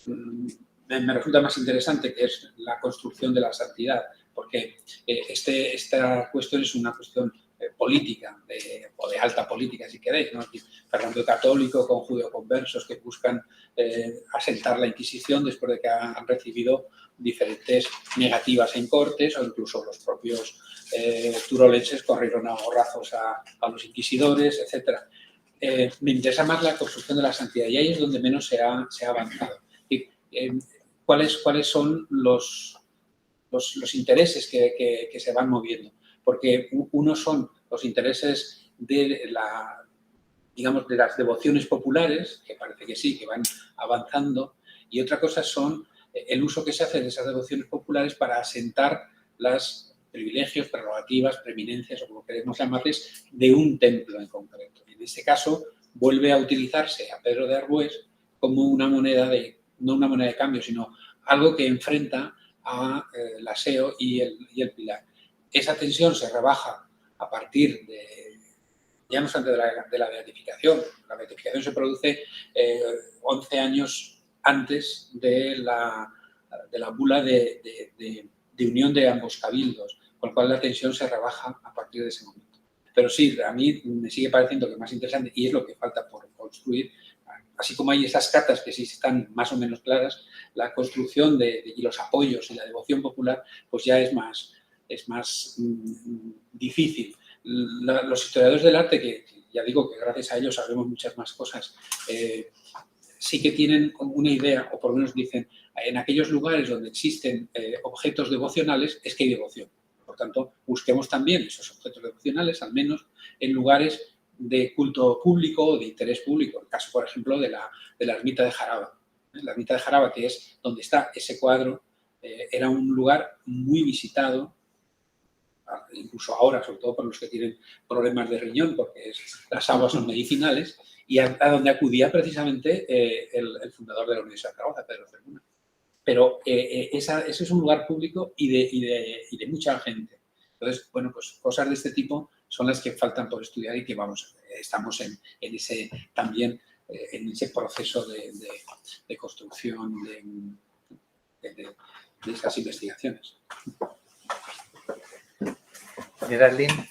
me resulta más interesante, que es la construcción de la santidad, porque esta cuestión es una cuestión política, o de alta política, si queréis, ¿no? Fernando Católico con judeoconversos que buscan asentar la Inquisición después de que han recibido diferentes negativas en cortes, o incluso los propios turolenses corrieron a gorrazos a los inquisidores, etc. Me interesa más la construcción de la santidad, y ahí es donde menos se ha avanzado. ¿Cuáles son los intereses que se van moviendo? Porque unos son los intereses de las devociones populares, que parece que sí, que van avanzando, y otra cosa son el uso que se hace de esas devociones populares para asentar los privilegios, prerrogativas, preeminencias, o como queremos llamarles, de un templo en concreto. En este caso, vuelve a utilizarse a Pedro de Arbues como una moneda no una moneda de cambio, sino algo que enfrenta a la SEO y el Pilar. Esa tensión se rebaja a partir ya no obstante de la beatificación. La beatificación se produce 11 años antes de la bula de unión de ambos cabildos, con lo cual la tensión se rebaja a partir de ese momento. Pero sí, a mí me sigue pareciendo que es más interesante, y es lo que falta por construir, así como hay esas cartas que sí están más o menos claras, la construcción y los apoyos y la devoción popular, pues ya es más difícil. Los historiadores del arte, que ya digo que gracias a ellos sabemos muchas más cosas, sí que tienen una idea, o por lo menos dicen, en aquellos lugares donde existen objetos devocionales, es que hay devoción. Por tanto, busquemos también esos objetos devocionales, al menos en lugares de culto público o de interés público. El caso, por ejemplo, de la ermita de Jaraba. La ermita de Jaraba, que es donde está ese cuadro, era un lugar muy visitado, incluso ahora, sobre todo por los que tienen problemas de riñón, porque las aguas son medicinales, y a donde acudía precisamente el fundador de la Universidad de Zaragoza, Pedro Cervuna. Pero ese es un lugar público y de mucha gente. Entonces, bueno, pues cosas de este tipo son las que faltan por estudiar y que estamos en ese proceso de construcción de esas investigaciones. Geraldine,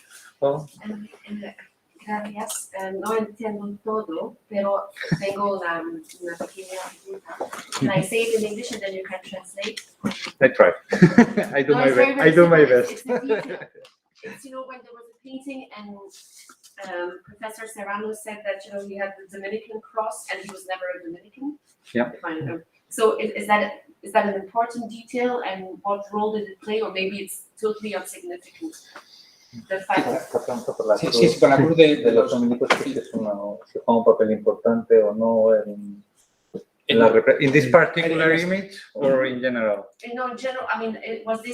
gracias. No entiendo todo, pero tengo una pequeña pregunta. Can I say it in English and then you can translate? I try. I do my best. It's a detail. it's, you know, when there was a painting and Professor Serrano said that, you know, he had the Dominican cross and he was never a Dominican. Yeah. So is that an important detail, and what role did it play, or maybe it's totally insignificant? The fact that Sí, por la cruz de los dominicos, si juega un papel importante o no en la In this particular image or in general? no, in general, I mean, was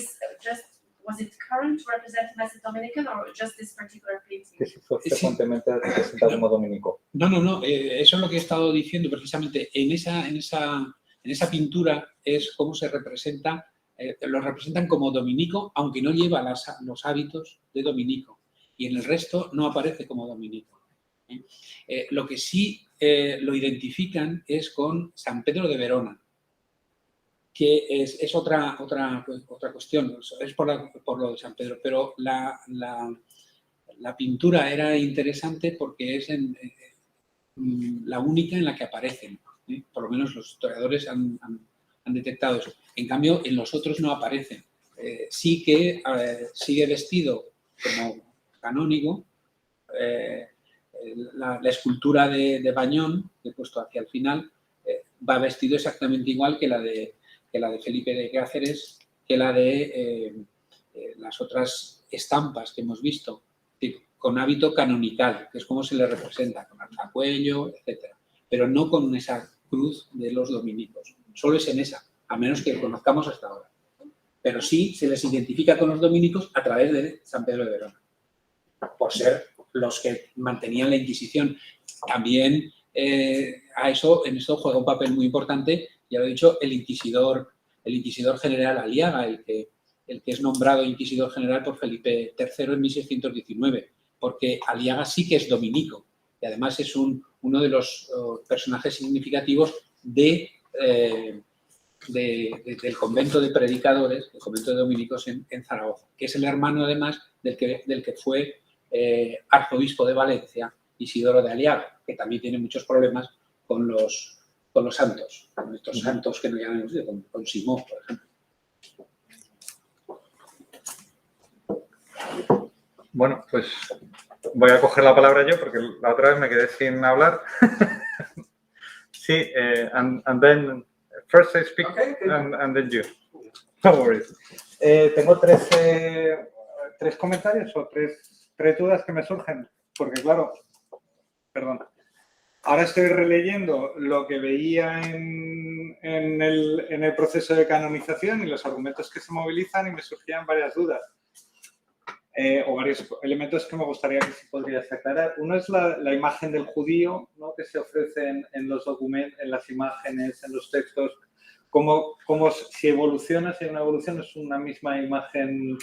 it current represented as a Dominican or just this particular painting? que si fue frecuentemente representado como dominico. No, eso es lo que he estado diciendo precisamente. En esa pintura es cómo se representa, lo representan como dominico, aunque no lleva los hábitos de dominico. Y en el resto no aparece como dominico. Lo que sí lo identifican es con San Pedro de Verona, que es otra cuestión, es por lo de San Pedro, pero la pintura era interesante porque es la única en la que aparecen, ¿eh? Por lo menos los historiadores han detectado eso. En cambio, en los otros no aparecen. Sí que sigue vestido como canónigo. La escultura de Bañón, que he puesto hacia el final, va vestido exactamente igual que la de Felipe de Cáceres, que la de las otras estampas que hemos visto, con hábito canonical, que es como se le representa, con alzacuello, etc. Pero no con esa cruz de los dominicos. Solo es en esa, a menos que conozcamos hasta ahora. Pero sí se les identifica con los dominicos a través de San Pedro de Verona, por ser los que mantenían la Inquisición. También en eso juega un papel muy importante, ya lo he dicho, el inquisidor general Aliaga, el que es nombrado inquisidor general por Felipe III en 1619, porque Aliaga sí que es dominico y además es uno de los personajes significativos del convento de predicadores, el convento de dominicos en Zaragoza, que es el hermano además del que fue arzobispo de Valencia, Isidoro de Aliaga, que también tiene muchos problemas con los santos, con estos santos que no llamamos, con Simón, por ejemplo. Bueno, pues voy a coger la palabra yo porque la otra vez me quedé sin hablar. Sí, and then first I speak, okay. and then you. No worries. Tengo tres comentarios o tres dudas que me surgen, porque claro, perdón, ahora estoy releyendo lo que veía en el proceso de canonización y los argumentos que se movilizan y me surgían varias dudas. O varios elementos que me gustaría que se podrías aclarar. Uno es la imagen del judío, ¿no?, que se ofrece en los documentos, en las imágenes, en los textos. Cómo si evoluciona, si hay una evolución, es una misma imagen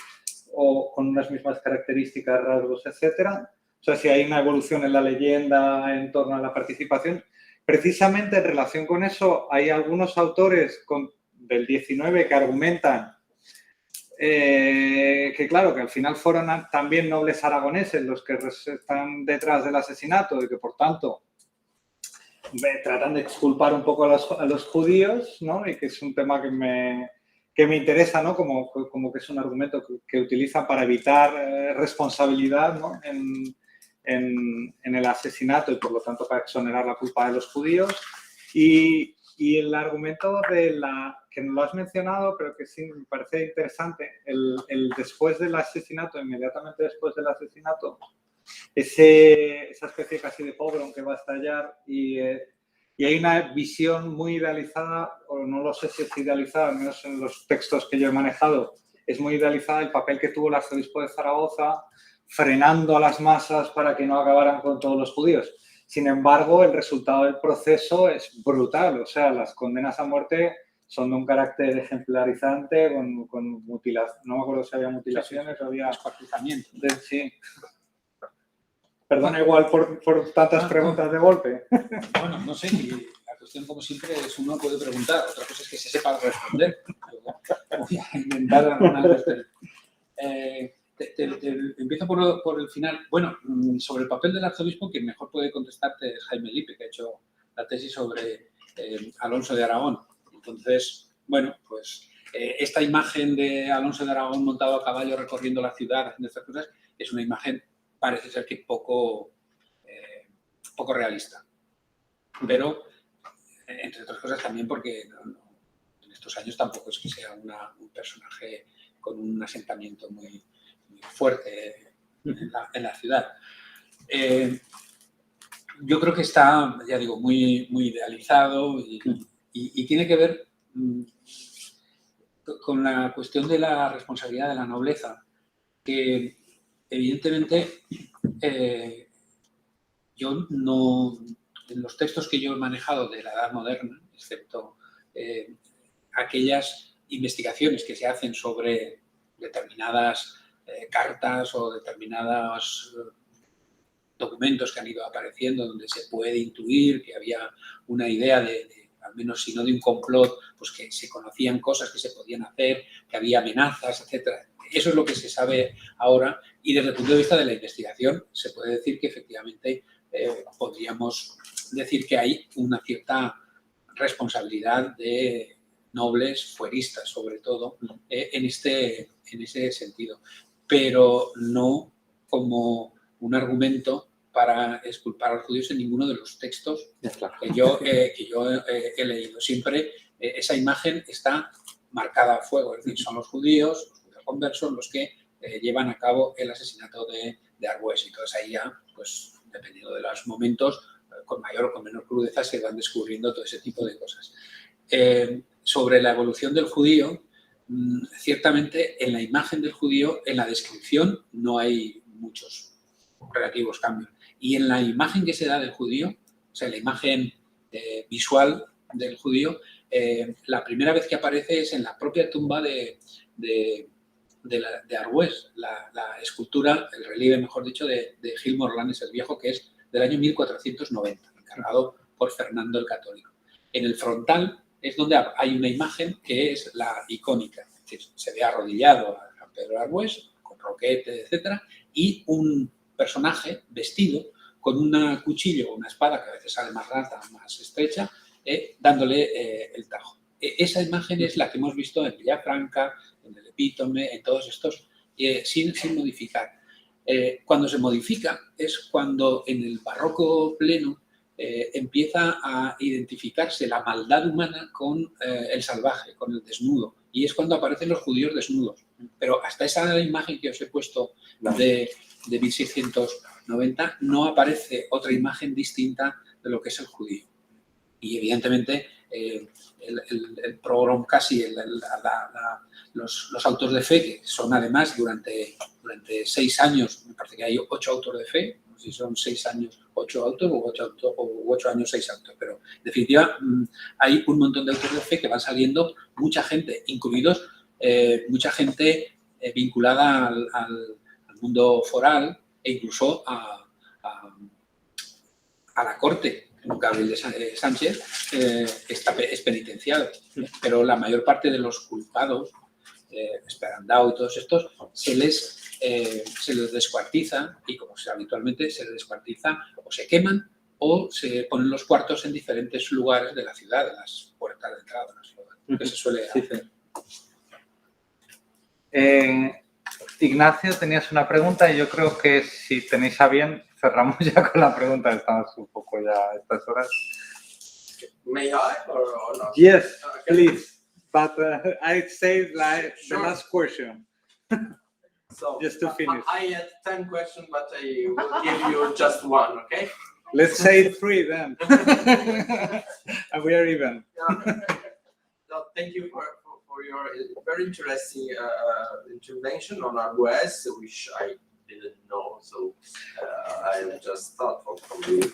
o con unas mismas características, rasgos, etcétera. O sea, si hay una evolución en la leyenda en torno a la participación. Precisamente en relación con eso, hay algunos autores del 19 que argumentan que claro, que al final fueron también nobles aragoneses los que están detrás del asesinato y que por tanto tratan de exculpar un poco a los judíos, ¿no? Y que es un tema que me interesa, ¿no? Como que es un argumento que utilizan para evitar responsabilidad, ¿no?, en el asesinato y por lo tanto para exonerar la culpa de los judíos. Y el argumento que no lo has mencionado, pero que sí me parece interesante, el después del asesinato, inmediatamente después del asesinato, esa especie casi de pogrom que va a estallar y hay una visión muy idealizada, o no lo sé si es idealizada, al menos en los textos que yo he manejado, es muy idealizada el papel que tuvo el arzobispo de Zaragoza frenando a las masas para que no acabaran con todos los judíos. Sin embargo, el resultado del proceso es brutal. O sea, las condenas a muerte son de un carácter ejemplarizante, con mutilación. No me acuerdo si había mutilaciones o había descuartizamiento. Sí. Perdona igual por tantas preguntas de golpe. Bueno, no sé, la cuestión como siempre es uno puede preguntar, otra cosa es que se sepa responder. Voy a inventar alguna cuestión. Empiezo por el final. Bueno, sobre el papel del arzobispo, quien mejor puede contestarte es Jaime Lippe, que ha hecho la tesis sobre Alonso de Aragón. Entonces, bueno, pues esta imagen de Alonso de Aragón montado a caballo recorriendo la ciudad, haciendo estas cosas, es una imagen, parece ser que poco realista. Pero, entre otras cosas, también porque en estos años tampoco es que sea un personaje con un asentamiento muy fuerte en la ciudad. Yo creo que está, ya digo, muy idealizado y tiene que ver con la cuestión de la responsabilidad de la nobleza, que evidentemente yo no, en los textos que yo he manejado de la Edad Moderna, excepto aquellas investigaciones que se hacen sobre determinadas cartas o determinados documentos que han ido apareciendo donde se puede intuir que había una idea de, al menos si no de un complot, pues que se conocían cosas que se podían hacer, que había amenazas, etcétera. Eso es lo que se sabe ahora y desde el punto de vista de la investigación se puede decir que efectivamente podríamos decir que hay una cierta responsabilidad de nobles fueristas, sobre todo, en ese sentido, pero no como un argumento para exculpar a los judíos en ninguno de los textos que yo he leído. Siempre esa imagen está marcada a fuego, es decir, son los judíos conversos los que llevan a cabo el asesinato de Arbues. Y entonces ahí ya, pues dependiendo de los momentos, con mayor o con menor crudeza se van descubriendo todo ese tipo de cosas. Sobre la evolución del judío, ciertamente en la imagen del judío, en la descripción, no hay muchos relativos cambios. Y en la imagen que se da del judío, o sea, la imagen visual del judío, la primera vez que aparece es en la propia tumba de Arbues, la escultura, el relieve, mejor dicho, de Gil Morlanes el Viejo, que es del año 1490, encargado por Fernando el Católico. En el frontal es donde hay una imagen que es la icónica, es decir, se ve arrodillado a San Pedro de Arbues, con roquete, etcétera, y un personaje vestido con un cuchillo o una espada, que a veces sale más larga, más estrecha, dándole el tajo. Esa imagen es la que hemos visto en Villafranca, en el Epítome, en todos estos, sin modificar. Cuando se modifica es cuando en el barroco pleno empieza a identificarse la maldad humana con el salvaje, con el desnudo, y es cuando aparecen los judíos desnudos. Pero hasta esa imagen que os he puesto de 1690 no aparece otra imagen distinta de lo que es el judío. Y evidentemente el Pogrom casi, los autos de fe, que son además durante 6 años, me parece que hay 8 autos de fe, no sé si son 6 años 8 autos o 8 años 6 autos, pero en definitiva hay un montón de autos de fe que van saliendo, mucha gente, incluidos mucha gente vinculada al mundo foral e incluso a la corte. Gabriel de Sánchez es penitenciado, pero la mayor parte de los culpados, Esperandao y todos estos, se les descuartiza y, como habitualmente, se les descuartiza o se queman o se ponen los cuartos en diferentes lugares de la ciudad, en las puertas de entrada de la ciudad, que se suele hacer. Ignacio, tenías una pregunta y yo creo que si tenéis a bien, cerramos ya con la pregunta. Estamos un poco ya a estas horas. May I or not? Yes, Okay. please. But I'd say like Sure. the last question. So, Just to finish. I had 10 questions, but I will give you just one, okay? Let's say 3 then. And we are even. So, thank you for your very interesting intervention on Arbues, which I didn't know, so I just thought from you.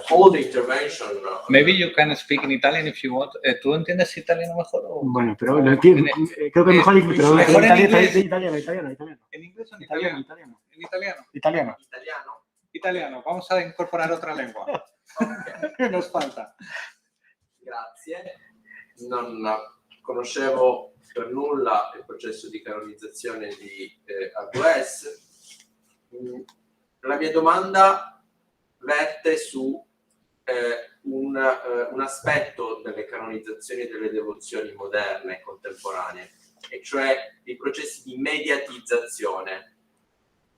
Whole intervention. Maybe you can speak in Italian if you want. ¿Tú entiendes italiano mejor? O? Bueno, pero lo entiendo. Creo que mejor, pero mejor en inglés. italiano. ¿En inglés o en Italiano. italiano? Italiano? Italiano. Vamos a incorporar otra lengua. Ok. Nos falta. Grazie. Non conoscevo per nulla il processo di canonizzazione di Arbues. La mia domanda verte su un aspetto delle canonizzazioni e delle devozioni moderne e contemporanee, e cioè i processi di mediatizzazione,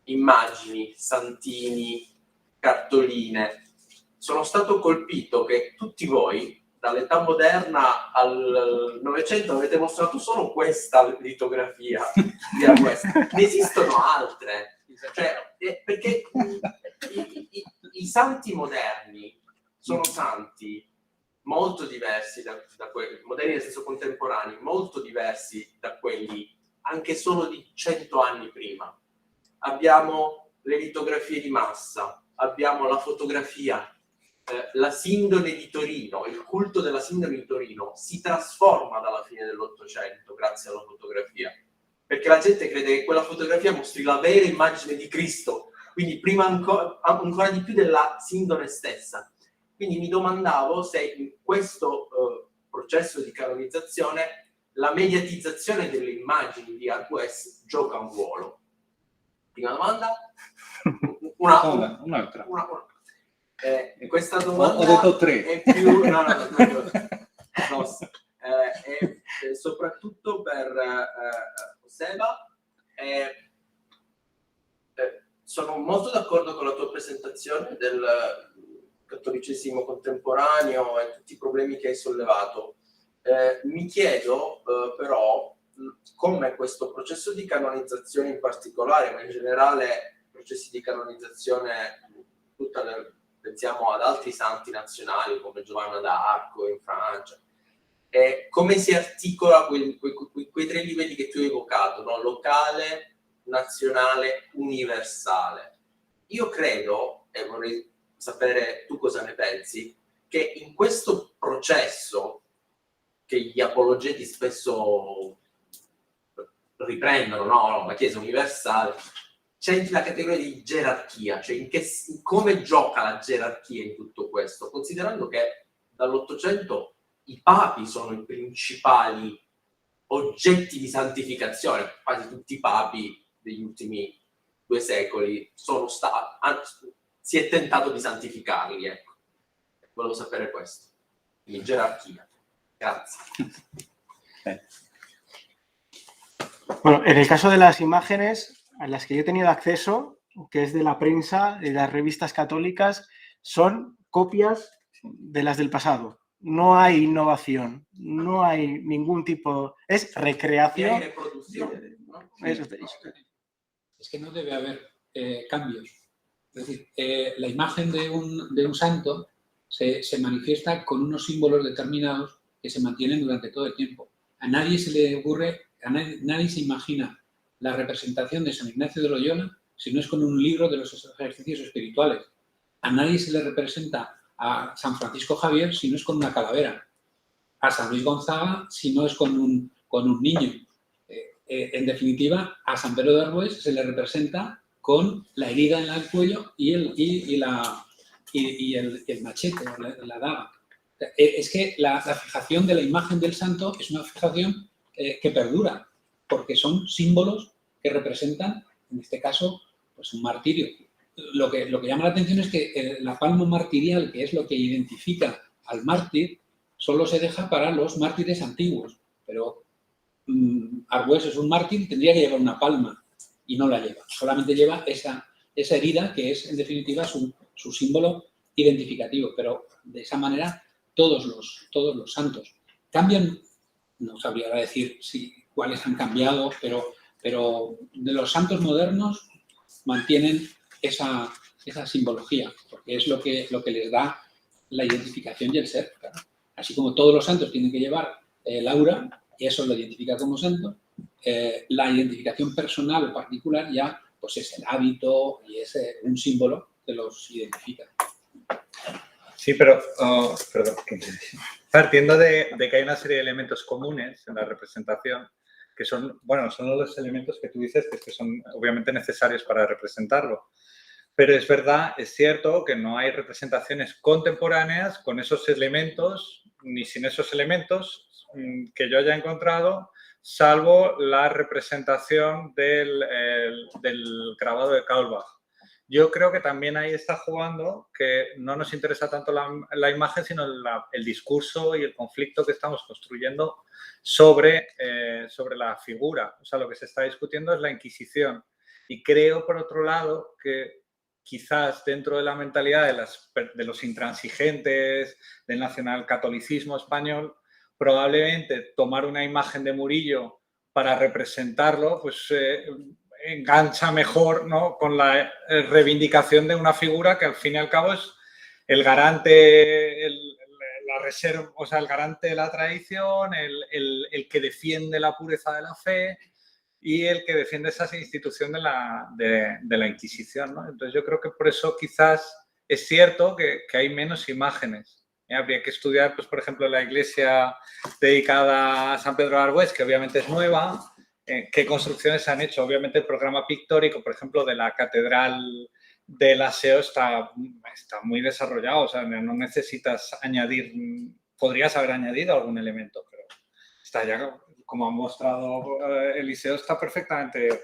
immagini, santini, cartoline. Sono stato colpito che tutti voi, dall'età moderna al Novecento, avete mostrato solo questa litografia di Arbues. Ne esistono altre, cioè, perché i santi moderni sono santi molto diversi da quelli, moderni nel senso contemporanei, molto diversi da quelli anche solo di 100 anni prima. Abbiamo le litografie di massa, abbiamo la fotografia, la sindone di Torino, il culto della sindone di Torino si trasforma dalla fine dell'Ottocento grazie alla fotografia, perché la gente crede che quella fotografia mostri la vera immagine di Cristo, quindi prima ancora di più della sindone stessa. Quindi mi domandavo se in questo processo di canonizzazione la mediatizzazione delle immagini di Arbues gioca un ruolo. Prima domanda? Un'altra. Questa domanda Ho detto 3. è più... è soprattutto per Seba. Sono molto d'accordo con la tua presentazione del cattolicesimo contemporaneo e tutti i problemi che hai sollevato. Mi chiedo però come questo processo di canonizzazione in particolare, ma in generale processi di canonizzazione, pensiamo ad altri santi nazionali come Giovanna d'Arco in Francia, come si articola quei tre livelli che tu hai evocato, no? Locale, nazionale, universale. Io credo, e vorrei sapere tu cosa ne pensi, che in questo processo che gli apologeti spesso riprendono, no, la Chiesa universale, c'è la categoria di gerarchia, cioè come gioca la gerarchia in tutto questo, considerando che dall'Ottocento i papi sono i principali oggetti di santificazione, quasi tutti i papi degli ultimi 2 secoli sono stati, si è tentato di santificarli, ecco. Volevo sapere questo, quindi gerarchia. Grazie. Bueno, en el caso de las imágenes a las que yo he tenido acceso, que es de la prensa, de las revistas católicas, son copias de las del pasado. No hay innovación, no hay ningún tipo... Es recreación. ¿No? Es que no debe haber cambios. Es decir, la imagen de un santo se manifiesta con unos símbolos determinados que se mantienen durante todo el tiempo. A nadie se le ocurre, nadie se imagina la representación de San Ignacio de Loyola si no es con un libro de los ejercicios espirituales. A nadie se le representa a San Francisco Javier si no es con una calavera. A San Luis Gonzaga si no es con un niño. En definitiva, a San Pedro de Arbues se le representa con la herida en el cuello y el machete, la daga. Es que la fijación de la imagen del santo es una fijación que perdura, porque son símbolos que representan, en este caso, pues un martirio. Lo que llama la atención es que la palma martirial, que es lo que identifica al mártir, solo se deja para los mártires antiguos, pero Arbues es un mártir, tendría que llevar una palma y no la lleva. Solamente lleva esa herida que es, en definitiva, su símbolo identificativo. Pero de esa manera todos los santos cambian. No sabría decir cuáles han cambiado, pero de los santos modernos mantienen esa simbología, porque es lo que les da la identificación y el ser. Claro. Así como todos los santos tienen que llevar el aura, y eso lo identifica como santo, la identificación personal o particular ya pues es el hábito y es un símbolo que los identifica. Sí, pero, perdón, partiendo de que hay una serie de elementos comunes en la representación, que son los elementos que tú dices que son obviamente necesarios para representarlo. Pero es verdad, es cierto que no hay representaciones contemporáneas con esos elementos, ni sin esos elementos que yo haya encontrado, salvo la representación del grabado de Kaulbach, yo creo que también ahí está jugando que no nos interesa tanto la imagen, sino el discurso y el conflicto que estamos construyendo sobre la figura. O sea, lo que se está discutiendo es la Inquisición. Y creo, por otro lado, que quizás dentro de la mentalidad de los intransigentes, del nacionalcatolicismo español, probablemente tomar una imagen de Murillo para representarlo, pues engancha mejor, ¿no?, con la reivindicación de una figura que al fin y al cabo es el garante, la reserva, o sea, el garante de la tradición, el que defiende la pureza de la fe y el que defiende esa institución de la Inquisición, ¿no? Entonces yo creo que por eso quizás es cierto que hay menos imágenes. Habría que estudiar, pues, por ejemplo, la iglesia dedicada a San Pedro de Arbués, que obviamente es nueva, qué construcciones se han hecho. Obviamente el programa pictórico, por ejemplo, de la Catedral del Aseo está muy desarrollado, o sea, no necesitas añadir, podrías haber añadido algún elemento, pero está ya, como ha mostrado Eliseo, está perfectamente,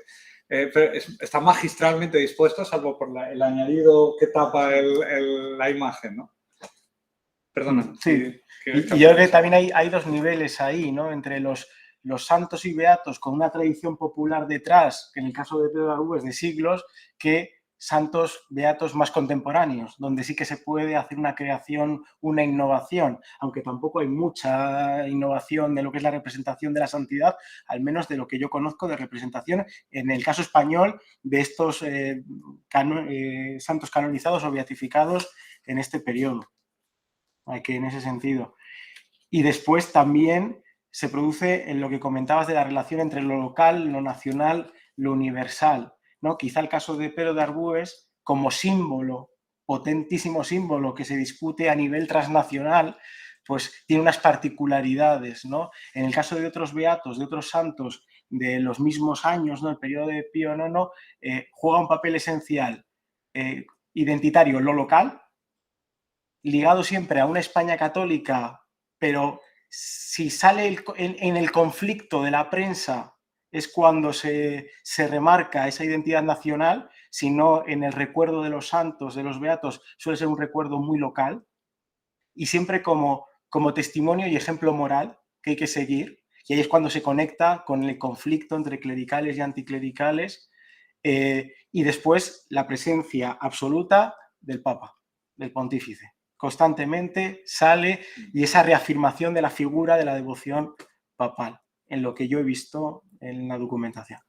está magistralmente dispuesto, salvo por el añadido que tapa la imagen, ¿no? Perdona. Sí, y yo creo que también hay dos niveles ahí, ¿no? Entre los santos y beatos con una tradición popular detrás, que en el caso de Pedro de Arbués de siglos, que santos beatos más contemporáneos, donde sí que se puede hacer una creación, una innovación, aunque tampoco hay mucha innovación de lo que es la representación de la santidad, al menos de lo que yo conozco de representación en el caso español de estos santos canonizados o beatificados en este periodo. Que en ese sentido. Y después también se produce en lo que comentabas de la relación entre lo local, lo nacional, lo universal, ¿no? Quizá el caso de Pedro de Arbués, como símbolo, potentísimo símbolo que se discute a nivel transnacional, pues tiene unas particularidades, ¿no? En el caso de otros beatos, de otros santos de los mismos años, ¿no?, el periodo de Pío IX, juega un papel esencial identitario, lo local, ligado siempre a una España católica, pero si sale en el conflicto de la prensa es cuando se remarca esa identidad nacional, si no en el recuerdo de los santos, de los beatos, suele ser un recuerdo muy local y siempre como testimonio y ejemplo moral que hay que seguir. Y ahí es cuando se conecta con el conflicto entre clericales y anticlericales y después la presencia absoluta del Papa, del pontífice. Constantemente sale y esa reafirmación de la figura de la devoción papal, en lo que yo he visto en la documentación.